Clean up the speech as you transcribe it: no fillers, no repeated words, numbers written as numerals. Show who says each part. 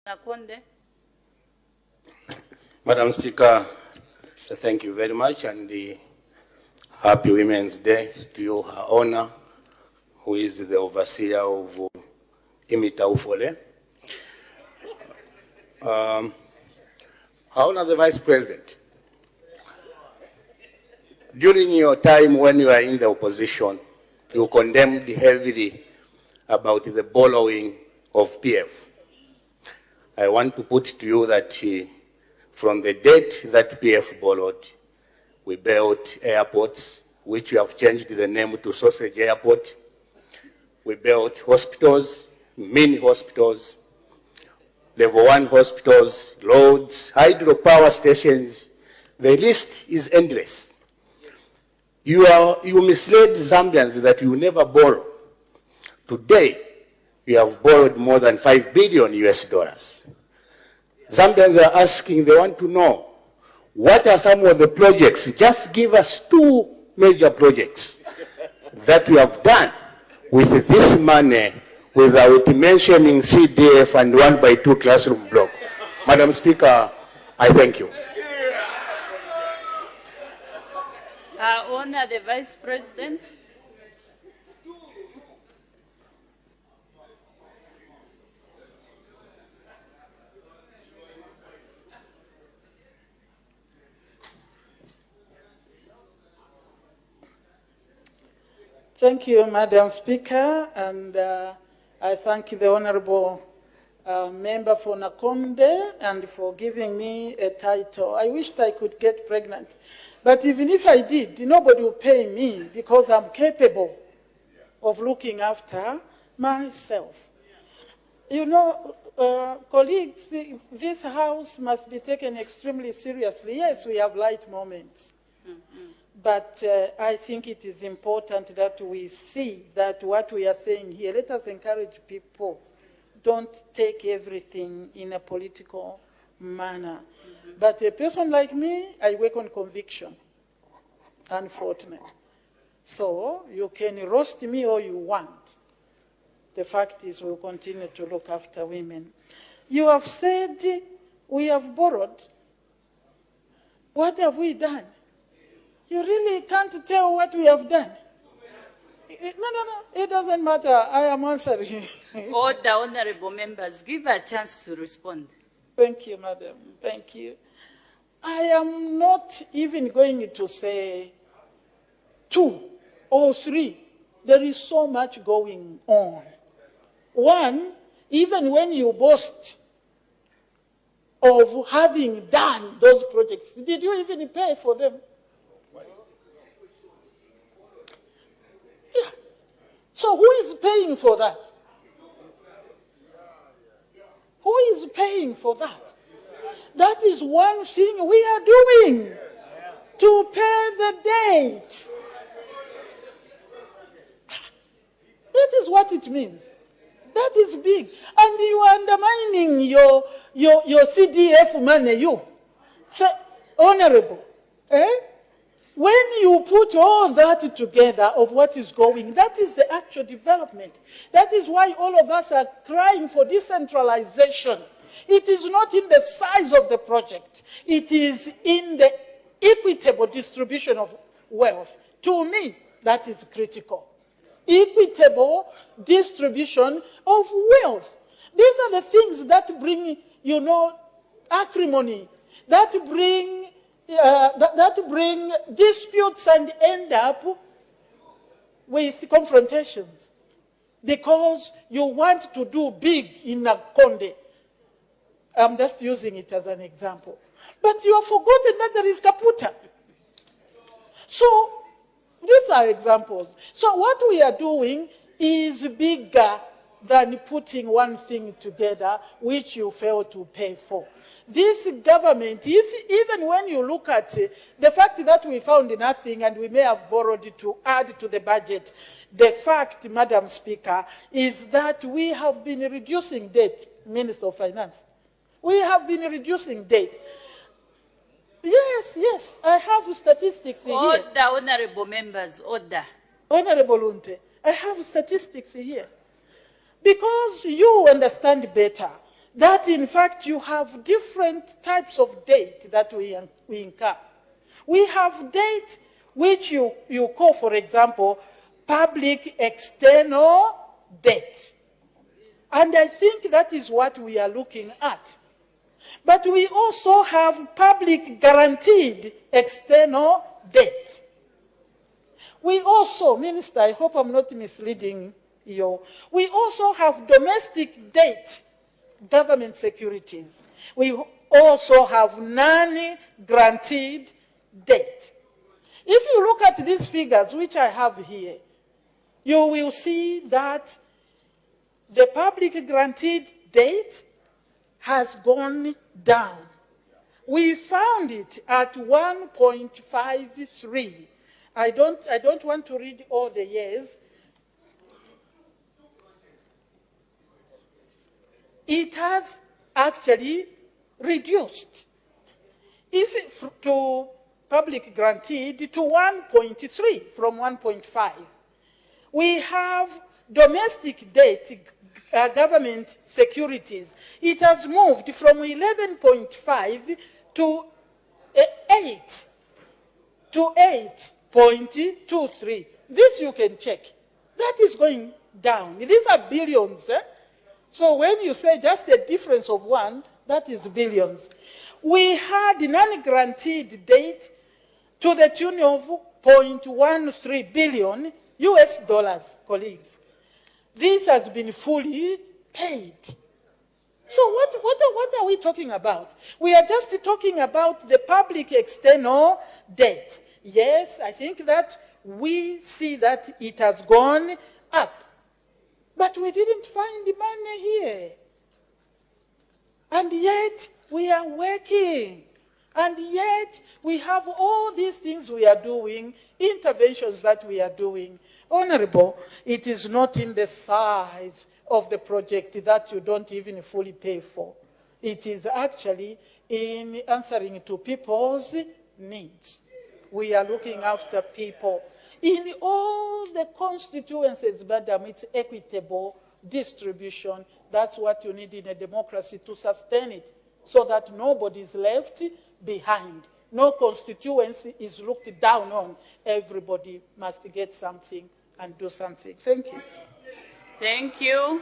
Speaker 1: Nakonde.
Speaker 2: Madam Speaker, thank you very much, and happy Women's Day to you, Her Honor, who is the overseer of Imita Ufole. Her Honor, the Vice President, during your time when you were in the opposition, you condemned heavily about the borrowing of PF. I want to put to you that from the date that PF borrowed, we built airports, which we have changed the name to Sausage Airport. We built hospitals, mini hospitals, level 1 hospitals, roads, hydropower stations. The list is endless. You misled Zambians that you never borrow. Today, you have borrowed more than $5 billion US. Zambians are asking, they want to know, what are some of the projects? Just give us 2 major projects that we have done with this money without mentioning CDF and 1x2 classroom block. Madam Speaker, I thank you.
Speaker 1: Her Honor, the Vice President.
Speaker 3: Thank you, Madam Speaker, and I thank the Honorable Member for Nakonde and for giving me a title. I wished I could get pregnant, but even if I did, nobody will pay me because I'm capable of looking after myself. You know, colleagues, this House must be taken extremely seriously. Yes, we have light moments. But I think it is important that we see that what we are saying here, let us encourage people, don't take everything in a political manner. But a person like me, I work on conviction, unfortunately. So you can roast me all you want. The fact is we'll continue to look after women. You have said we have borrowed. What have we done? You really can't tell what we have done. No, it doesn't matter. I am answering.
Speaker 1: All the honorable members, give a chance to respond.
Speaker 3: Thank you, madam. Thank you. I am not even going to say 2 or 3. There is so much going on. 1, even when you boast of having done those projects, did you even pay for them? So who is paying for that? Who is paying for that? That is one thing we are doing to pay the debt. That is what it means. That is big. And you are undermining your CDF money, you. So, honorable. When you put all that together of what is going, that is the actual development. That is why all of us are crying for decentralization. It is not in the size of the project. It is in the equitable distribution of wealth. To me, that is critical. Equitable distribution of wealth. These are the things that bring, acrimony, that bring disputes and end up with confrontations because you want to do big in Nakonde. I'm just using it as an example. But you have forgotten that there is Kaputa. So these are examples. So what we are doing is bigger than putting one thing together which you fail to pay for. This government, even when you look at the fact that we found nothing and we may have borrowed to add to the budget, the fact, Madam Speaker, is that we have been reducing debt, Minister of Finance. We have been reducing debt. Yes, I have statistics here.
Speaker 1: All the honorable members, order.
Speaker 3: Honorable Lunte, I have statistics here. Because you understand better that in fact you have different types of debt that we incur. We have debt which you call, for example, public external debt. And I think that is what we are looking at. But we also have public guaranteed external debt. We also, Minister, I hope I'm not misleading you, we also have domestic debt, government securities. We also have non-guaranteed debt. If you look at these figures, which I have here, you will see that the public guaranteed debt has gone down. We found it at 1.53. I don't want to read all the years. It has actually reduced. If to public guaranteed to 1.3 from 1.5. We have domestic debt, government securities. It has moved from 11.5 to 8 to 8.23. This you can check. That is going down. These are billions. So when you say just a difference of 1, that is billions. We had non-guaranteed debt to the tune of 0.13 billion US dollars, colleagues. This has been fully paid. So what are we talking about? We are just talking about the public external debt. Yes, I think that we see that it has gone up. But we didn't find the money here. And yet, we are working. And yet, we have all these things we are doing, interventions that we are doing. Honorable, it is not in the size of the project that you don't even fully pay for. It is actually in answering to people's needs. We are looking after people. In all the constituencies, madam, it's equitable distribution. That's what you need in a democracy to sustain it, so that nobody is left behind. No constituency is looked down on. Everybody must get something and do something. Thank you.
Speaker 1: Thank you.